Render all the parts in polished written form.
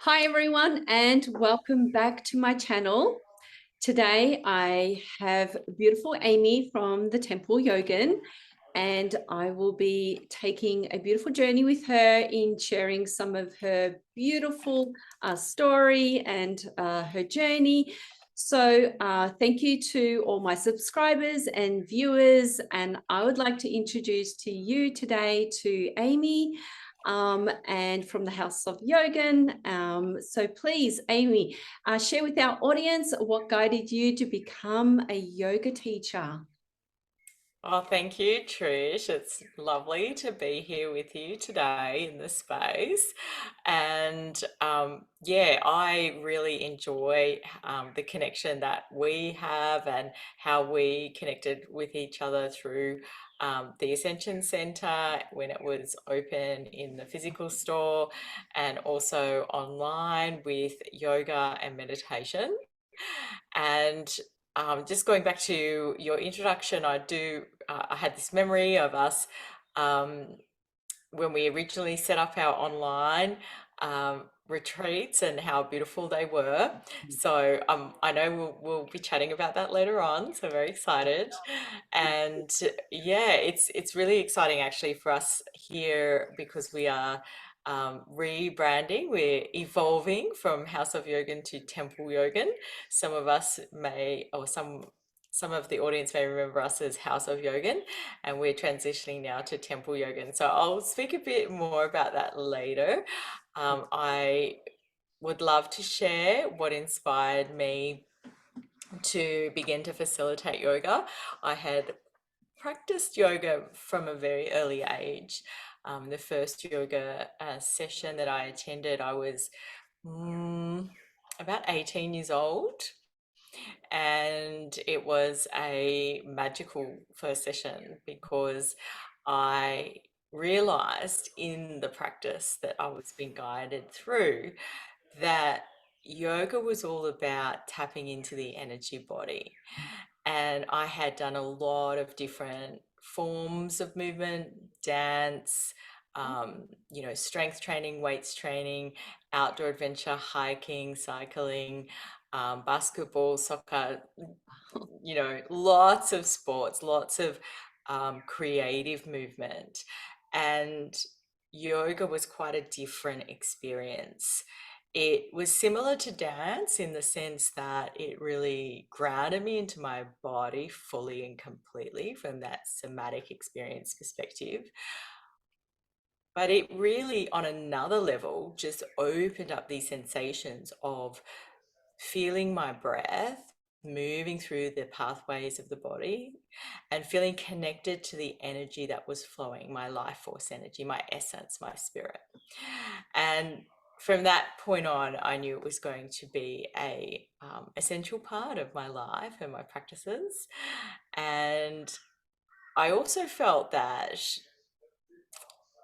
Hi everyone, and welcome back to my channel. Today I have beautiful Amy from the Temple Yogin, and I will be taking a beautiful journey with her in sharing some of her beautiful story and her journey. So thank you to all my subscribers and viewers, and I would like to introduce to you today to Amy and from the House of Yogin. So please, Amy, share with our audience what guided you to become a yoga teacher. Oh, thank you, Trish. It's lovely to be here with you today in this space. And yeah, I really enjoy the connection that we have and how we connected with each other through the Ascension Center when it was open in the physical store and also online with yoga and meditation. And just going back to your introduction, I had this memory of us when we originally set up our online retreats and how beautiful they were. So I know we'll be chatting about that later on. So very excited, and yeah, it's really exciting actually for us here because we are rebranding. We're evolving from House of Yogin to Temple Yogin. Some of us may, or some of the audience may remember us as House of Yogin, and we're transitioning now to Temple Yogin. So I'll speak a bit more about that later. I would love to share what inspired me to begin to facilitate yoga. I had practiced yoga from a very early age. The first yoga session that I attended, I was about 18 years old, and it was a magical first session because I realized in the practice that I was being guided through that yoga was all about tapping into the energy body. And I had done a lot of different forms of movement, dance, strength training, weights training, outdoor adventure, hiking, cycling, basketball, soccer, lots of sports, lots of creative movement. And yoga was quite a different experience. It was similar to dance in the sense that it really grounded me into my body fully and completely from that somatic experience perspective. But it really, on another level, just opened up these sensations of feeling my breath moving through the pathways of the body and feeling connected to the energy that was flowing, my life force energy, my essence, my spirit. And from that point on, I knew it was going to be a essential part of my life and my practices. And I also felt that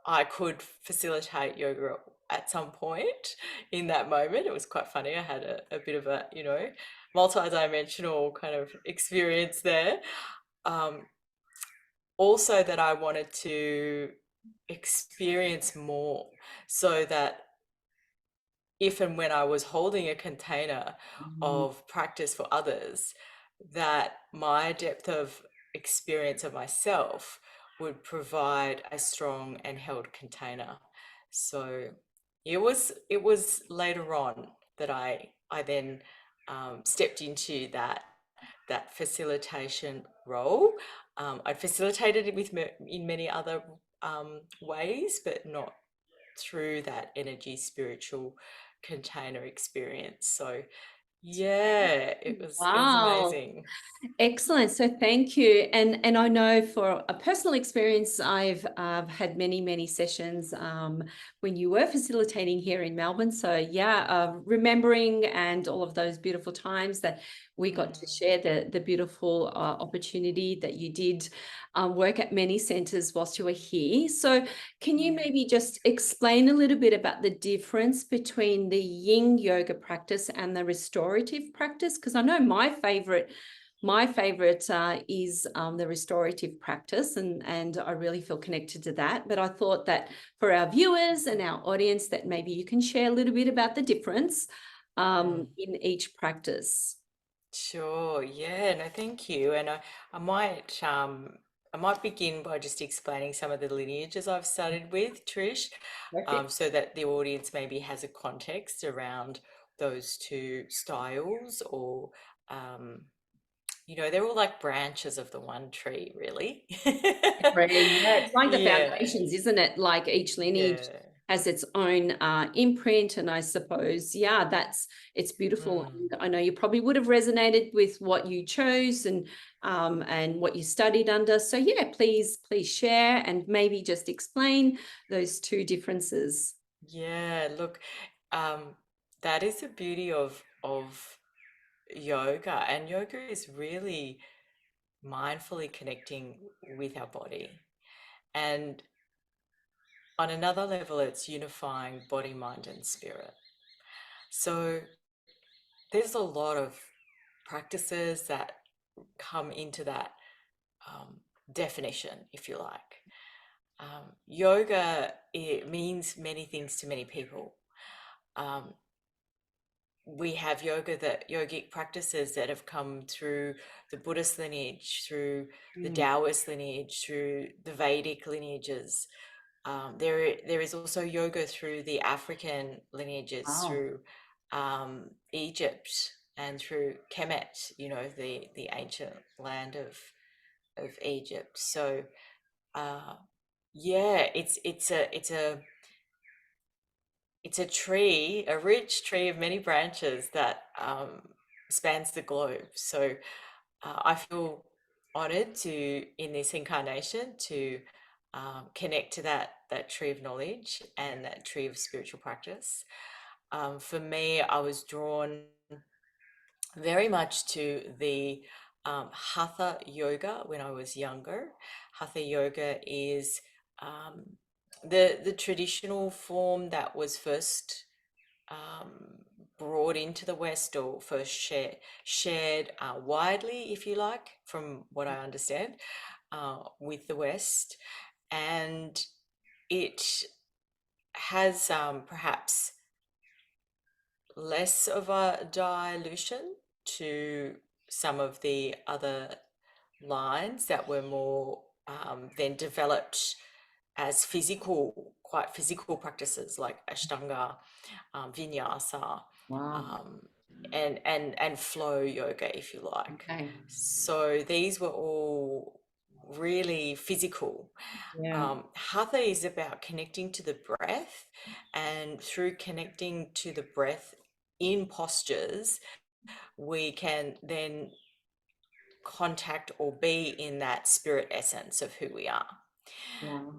I could facilitate yoga at some point in that moment. It was quite funny. I had a bit of a, multi-dimensional kind of experience there. Also that I wanted to experience more so that if and when I was holding a container of practice for others, that my depth of experience of myself would provide a strong and held container. So it was later on that I then stepped into that facilitation role. I facilitated it in many other ways, but not through that energy spiritual container experience. So yeah, it was Wow. amazing. Excellent. So thank you. And I know for a personal experience, I've had many sessions when you were facilitating here in Melbourne. So yeah, remembering and all of those beautiful times that we got to share, the beautiful opportunity that you did work at many centers whilst you were here. So can you maybe just explain a little bit about the difference between the yin yoga practice and the restorative practice? Because I know my favorite is the restorative practice, and I really feel connected to that. But I thought that for our viewers and our audience, that maybe you can share a little bit about the difference in each practice. Sure. Yeah. No, thank you. And I might I might begin by just explaining some of the lineages I've studied with, Trish, Perfect. so that the audience maybe has a context around those two styles, or um, they're all like branches of the one tree, really. Agree. Yeah, it's like the Yeah. foundations, isn't it? Like each lineage Yeah. has its own imprint, and I suppose, yeah, it's beautiful. Mm. And I know you probably would have resonated with what you chose and what you studied under. So yeah, please share and maybe just explain those two differences. Yeah. Look, um, that is the beauty of yoga, and yoga is really mindfully connecting with our body. And on another level, it's unifying body, mind, and spirit. So there's a lot of practices that come into that definition, if you like. Yoga, it means many things to many people. Um, we have yogic practices that have come through the Buddhist lineage, through the Mm. Taoist lineage, through the Vedic lineages. There is also yoga through the African lineages, Wow. through Egypt and through Kemet, the ancient land of Egypt. So uh, yeah, it's a tree, a rich tree of many branches that spans the globe. So I feel honored in this incarnation, to connect to that tree of knowledge and that tree of spiritual practice. For me, I was drawn very much to the Hatha yoga when I was younger. Hatha yoga is um, the traditional form that was first um, brought into the West, or first shared widely, if you like, from what I understand, with the West. And it has perhaps less of a dilution to some of the other lines that were more then developed as quite physical practices like Ashtanga, Vinyasa, Wow. um, and flow yoga, if you like. Okay. So these were all really physical. Yeah. Hatha is about connecting to the breath, and through connecting to the breath in postures, we can then contact or be in that spirit essence of who we are. Wow.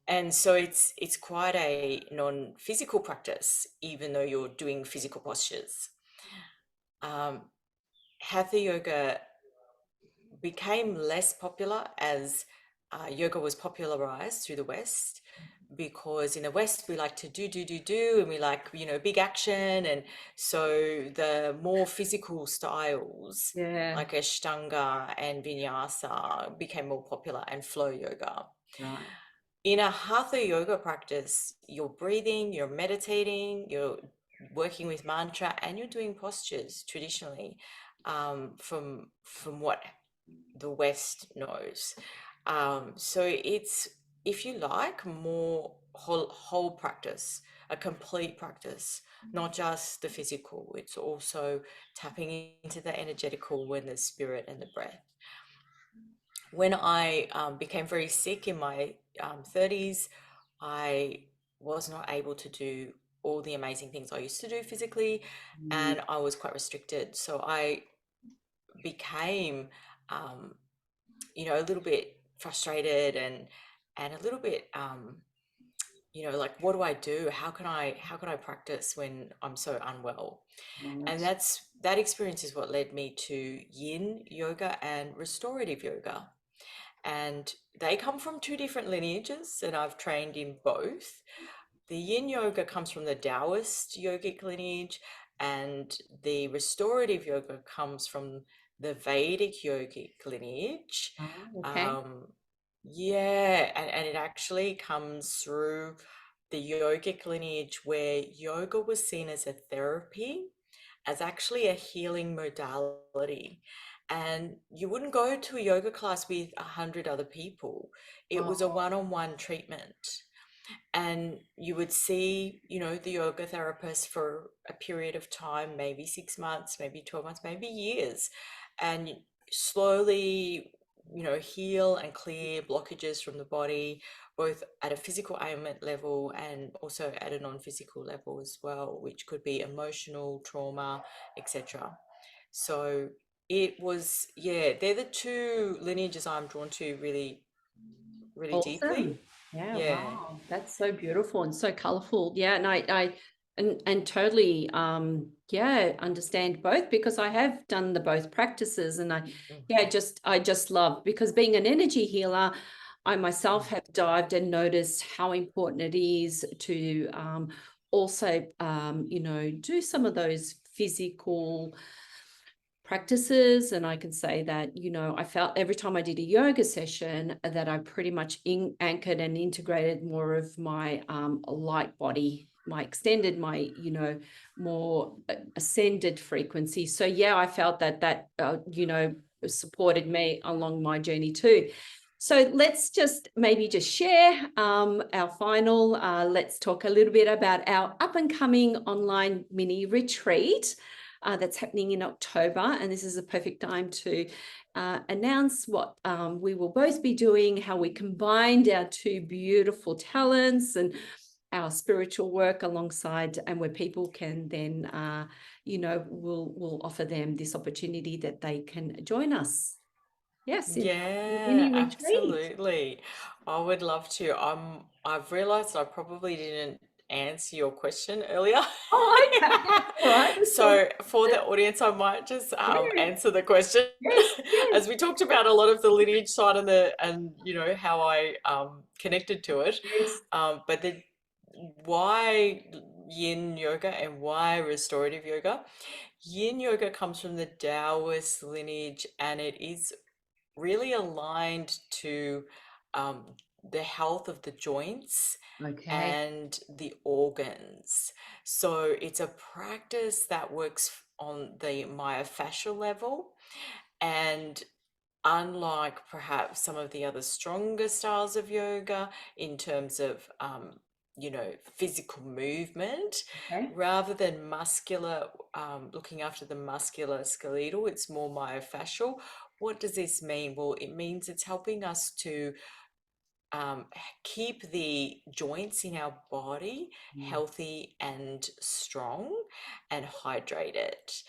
And so it's quite a non-physical practice, even though you're doing physical postures. Um, Hatha yoga became less popular as yoga was popularized through the West, because in the West we like to do, and we like, big action. And so the more physical styles Yeah. like Ashtanga and Vinyasa became more popular, and flow yoga. Right. In a Hatha yoga practice, you're breathing, you're meditating, you're working with mantra, and you're doing postures traditionally, from what the West knows. So it's, if you like, more whole practice, a complete practice, not just the physical. It's also tapping into the energetical and the spirit and the breath. When I became very sick in my 30s, I was not able to do all the amazing things I used to do physically, Mm. and I was quite restricted. So I became, um, a little bit frustrated, and a little bit, like, what do I do? How can I practice when I'm so unwell? And Right. that experience is what led me to Yin yoga and restorative yoga. And they come from two different lineages, and I've trained in both. The Yin yoga comes from the Taoist yogic lineage, and the restorative yoga comes from the Vedic yogic lineage. Oh, okay. Um, yeah, and it actually comes through the yogic lineage where yoga was seen as a therapy, as actually a healing modality. And you wouldn't go to a yoga class with 100 other people. It was a Oh, one-on-one treatment, and you would see, the yoga therapist for a period of time, maybe 6 months, maybe 12 months, maybe years, and slowly, heal and clear blockages from the body, both at a physical ailment level and also at a non-physical level as well, which could be emotional trauma, etc. So it was, yeah, they're the two lineages I'm drawn to really, really deeply. awesome. Yeah, Yeah. wow. That's so beautiful and so colorful. Yeah, and I totally yeah, understand both because I have done the both practices and Mhm. I just love because being an energy healer, I myself Mm. have dived and noticed how important it is to also do some of those physical practices. And I can say that, I felt every time I did a yoga session that I pretty much anchored and integrated more of my light body, my extended, my, more ascended frequency. So yeah, I felt that supported me along my journey too. So let's just maybe just share our final, let's talk a little bit about our up and coming online mini retreat that's happening in October. And this is a perfect time to announce what we will both be doing, how we combined our two beautiful talents and our spiritual work alongside, and where people can then, we'll offer them this opportunity that they can join us. Yes, in our Yeah, mini retreat. absolutely. I would love to. I've realized I probably didn't answer your question earlier. Oh, okay. That's all right. That's all So for the audience, I might just right. answer the question. Yes, As yes, we talked about a lot of the lineage side and how I connected to it. yes. But the why yin yoga and why restorative yoga? Yin yoga comes from the Taoist lineage, and it is really aligned to um, the health of the joints Okay. and the organs. So it's a practice that works on the myofascial level. And unlike perhaps some of the other stronger styles of yoga in terms of, physical movement, Okay. rather than muscular, looking after the muscular skeletal, it's more myofascial. What does this mean? Well, it means it's helping us to keep the joints in our body Mm. healthy and strong and hydrated.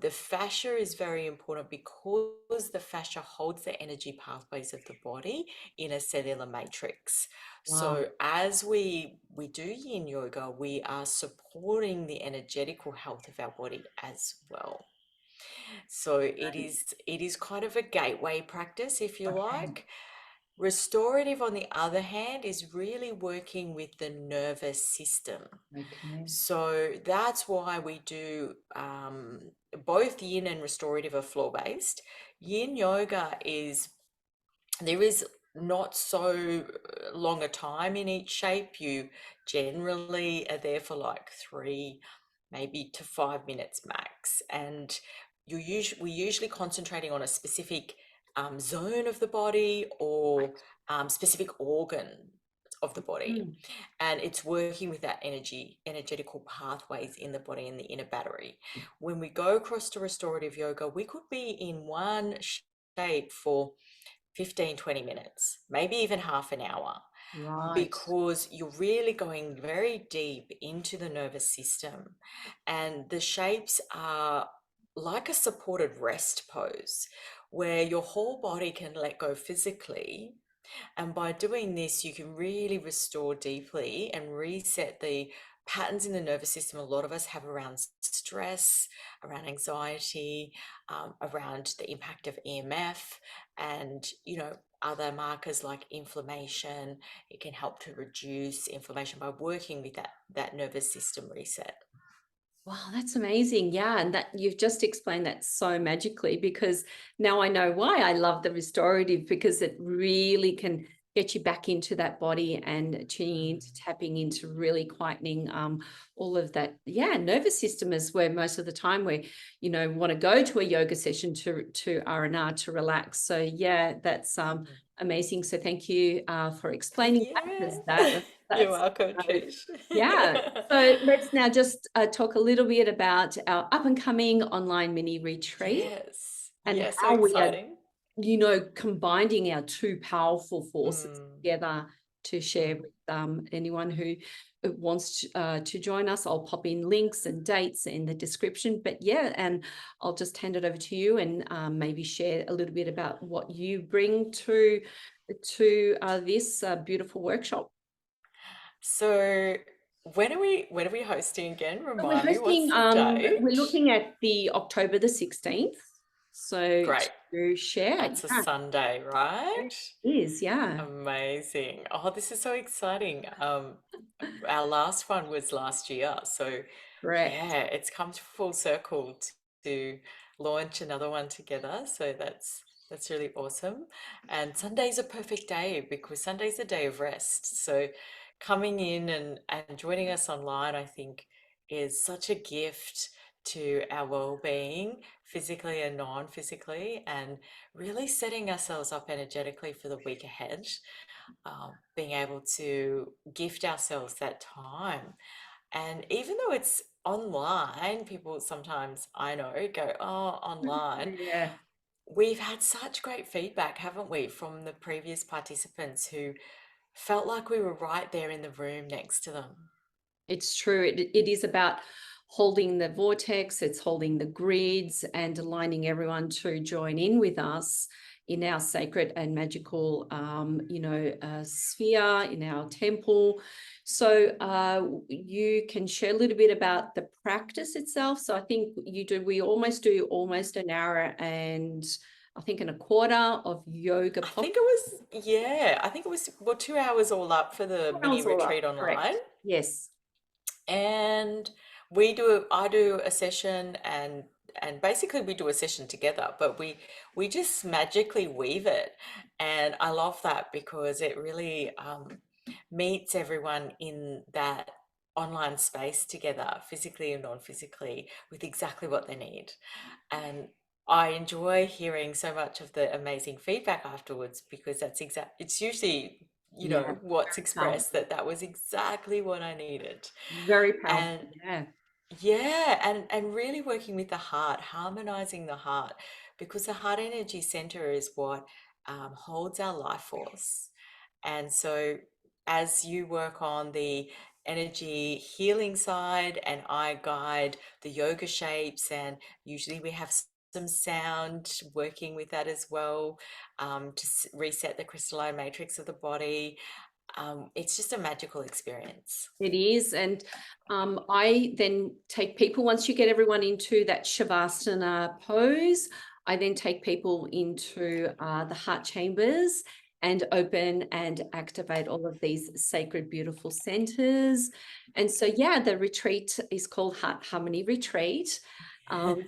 The fascia is very important because the fascia holds the energy pathways of the body in a cellular matrix. Wow. So as we do yin yoga, we are supporting the energetical health of our body as well. So Right. it is kind of a gateway practice, if you Okay. like. Restorative, on the other hand, is really working with the nervous system. Okay. So that's why we do both yin and restorative are floor based. Yin yoga is, there is not so long a time in each shape. You generally are there for like 3, maybe to 5 minutes max. And we're usually concentrating on a specific zone of the body or Right. specific organ of the body, Mm. and it's working with that energetical pathways in the body and the inner battery. When we go across to restorative yoga, we could be in one shape for 15, 20 minutes, maybe even half an hour, Right. because you're really going very deep into the nervous system. And the shapes are like a supported rest pose where your whole body can let go physically, and by doing this, you can really restore deeply and reset the patterns in the nervous system a lot of us have around stress, around anxiety, around the impact of EMF, and, other markers like inflammation. It can help to reduce inflammation by working with that nervous system reset. Wow, that's amazing. Yeah. And that you've just explained that so magically, because now I know why I love the restorative, because it really can get you back into that body and tuning into, Mm. tapping into, really quietening all of that. Yeah, nervous system is where most of the time we, want to go to a yoga session to R&R to relax. So yeah, that's Mhm. amazing. So thank you for explaining that, because Yeah. You're that's welcome, Trish. yeah. So let's now just talk a little bit about our up and coming online mini retreat Yes. and Yeah, so how we are, exciting. combining our two powerful forces Mm, together to share mm. with anyone who wants to join us. I'll pop in links and dates in the description. But yeah, and I'll just hand it over to you and maybe share a little bit about what you bring to this beautiful workshop. So when are we hosting again? So we're Remind me, what's hosting, the we're date? looking at the October the 16th. So Great. to share, That's a yeah, Sunday, right? it is, yeah, Amazing. Oh, this is so exciting. Our last one was last year, so correct. yeah, it's come to full circle to launch another one together. So that's really awesome. And Sunday's a perfect day because Sunday's a day of rest. So coming in and joining us online, I think, is such a gift to our well-being, physically and non-physically, and really setting ourselves up energetically for the week ahead, being able to gift ourselves that time. And even though it's online, people sometimes, I know, go, oh, online. Yeah. We've had such great feedback, haven't we, from the previous participants who felt like we were right there in the room next to them. It's true. It is about holding the vortex, it's holding the grids and aligning everyone to join in with us in our sacred and magical, sphere, in our temple. So you can share a little bit about the practice itself. So I think we almost do almost an hour and I think and a quarter of yoga I pop. think it was, yeah, I think it was, well, 2 hours all up for the mini Hours all up, retreat online. correct. Yes. And I do a session, and basically we do a session together, but we just magically weave it. And I love that because it really meets everyone in that online space together, physically and non-physically, with exactly what they need. And I enjoy hearing so much of the amazing feedback afterwards because it's usually, Yeah. what's Very powerful. expressed, that was exactly what I needed. Very powerful. And Yeah. yeah, and really working with the heart, harmonizing the heart, because the heart energy center is what holds our life force. And so, as you work on the energy healing side, and I guide the yoga shapes, and usually we have some sound working with that as well, to reset the crystalline matrix of the body. It's just a magical experience. It is. And I then take people, once you get everyone into that Shavasana pose, I then take people into the heart chambers and open and activate all of these sacred, beautiful centers. And so, yeah, the retreat is called Heart Harmony Retreat.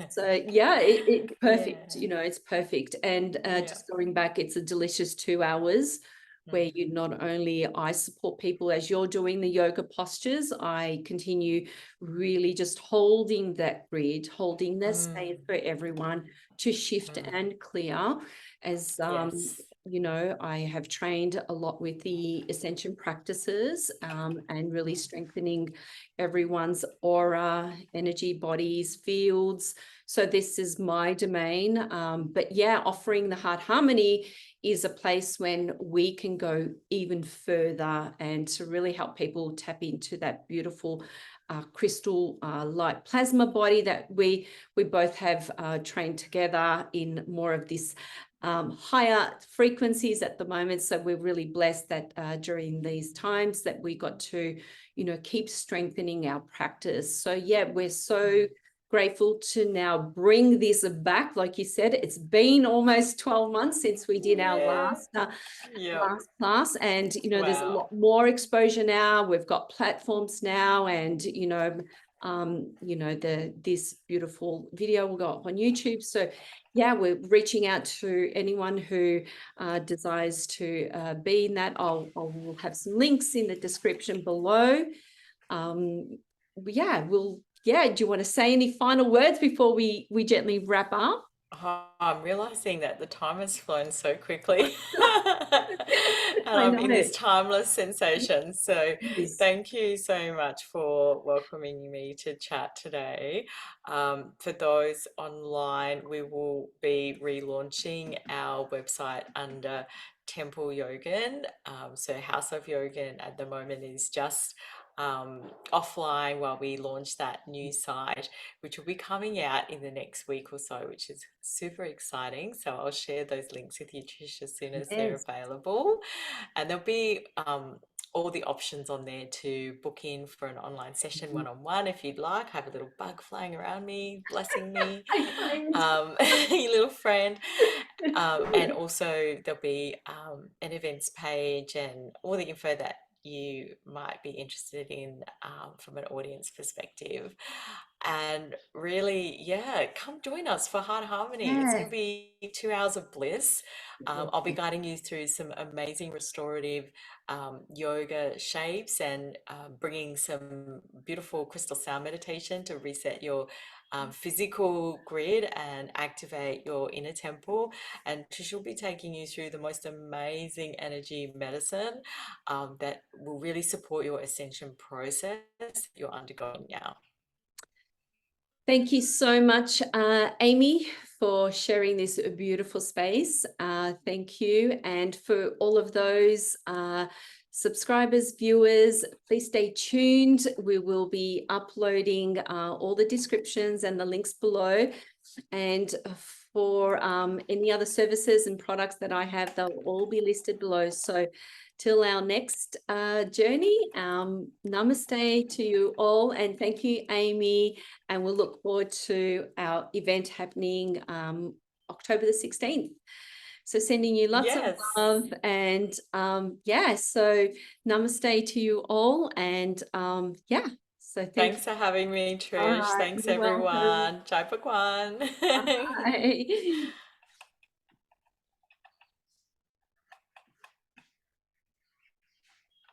So yeah, it's perfect. Yeah, It's perfect. And yeah. just going back, it's a delicious 2 hours where Mm, you not only I support people as you're doing the yoga postures, I continue really just holding that grid, holding that mm, space for everyone to shift mm. and clear. As Yes. I have trained a lot with the Ascension practices and really strengthening everyone's aura, energy, bodies, fields. So this is my domain. But yeah, offering the heart harmony is a place when we can go even further and to really help people tap into that beautiful crystal light plasma body that we both have trained together in more of this higher frequencies at the moment. So we're really blessed that during these times that we got to, keep strengthening our practice. So yeah, we're so grateful to now bring this back. Like you said, it's been almost 12 months since we did our Yeah. Yep. last class, and there's a Wow. lot more exposure now. We've got platforms now, and you know, this beautiful video will go up on YouTube. So yeah, we're reaching out to anyone who desires to be in that. I'll have some links in the description below. Yeah, do you want to say any final words before we gently wrap up? Oh, I'm realizing that the time has flown so quickly. And I I'm in know. this timeless sensation. So Yes. thank you so much for welcoming me to chat today. For those online, we will be relaunching our website under Temple Yogin. So House of Yogin at the moment is just offline while we launch that new site, which will be coming out in the next week or so, which is super exciting. So I'll share those links with you, Trish, as soon as they're Yes. available. And there'll be all the options on there to book in for an online session one-on-one if you'd like. I have a little bug flying around me, blessing me, your little friend. And also there'll be an events page and all the info that you might be interested in from an audience perspective. And really, yeah, come join us for Heart Harmony. It's going Yeah. to be 2 hours of bliss. I'll be guiding you through some amazing restorative yoga shapes and bringing some beautiful crystal sound meditation to reset your physical grid and activate your inner temple. And Trish will be taking you through the most amazing energy medicine that will really support your ascension process you're undergoing now. Thank you so much, Amy, for sharing this beautiful space. Thank you. And for all of those subscribers, viewers, please stay tuned. We will be uploading all the descriptions and the links below. And for any other services and products that I have, they'll all be listed below. So till our next journey, namaste to you all. And thank you, Amy. And we'll look forward to our event happening October the 16th. So sending you lots of Yes. love. And yeah, so namaste to you all. And yeah, so thank you. Thanks for having me, All Trish. right, Thanks, you're welcome. everyone. Jai Pakwan. Bye.